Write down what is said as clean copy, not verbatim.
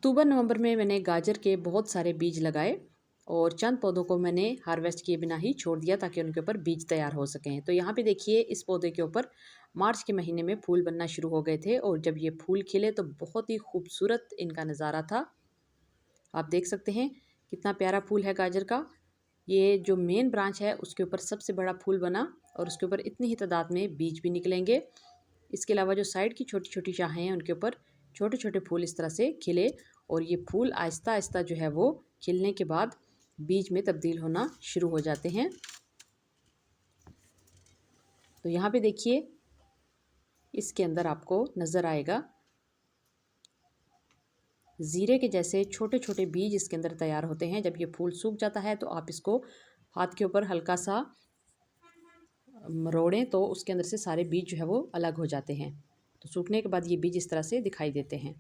अक्टूबर नवंबर में मैंने गाजर के बहुत सारे बीज लगाए और चंद पौधों को मैंने हार्वेस्ट किए बिना ही छोड़ दिया ताकि उनके ऊपर बीज तैयार हो सकें। तो यहाँ पे देखिए इस पौधे के ऊपर मार्च के महीने में फूल बनना शुरू हो गए थे और जब ये फूल खिले तो बहुत ही खूबसूरत इनका नज़ारा था। आप देख सकते हैं कितना प्यारा फूल है गाजर का। ये जो मेन ब्रांच है उसके ऊपर सबसे बड़ा फूल बना और उसके ऊपर इतनी ही तादाद में बीज भी निकलेंगे। इसके अलावा जो साइड की छोटी छोटी शाखें हैं उनके ऊपर छोटे छोटे फूल इस तरह से खिले और ये फूल आहिस्ता आहिस्ता जो है वो खिलने के बाद बीज में तब्दील होना शुरू हो जाते हैं। तो यहाँ पे देखिए इसके अंदर आपको नज़र आएगा ज़ीरे के जैसे छोटे छोटे बीज इसके अंदर तैयार होते हैं। जब ये फूल सूख जाता है तो आप इसको हाथ के ऊपर हल्का सा मरोड़ें तो उसके अंदर से सारे बीज जो है वो अलग हो जाते हैं। तो सूखने के बाद ये बीज इस तरह से दिखाई देते हैं।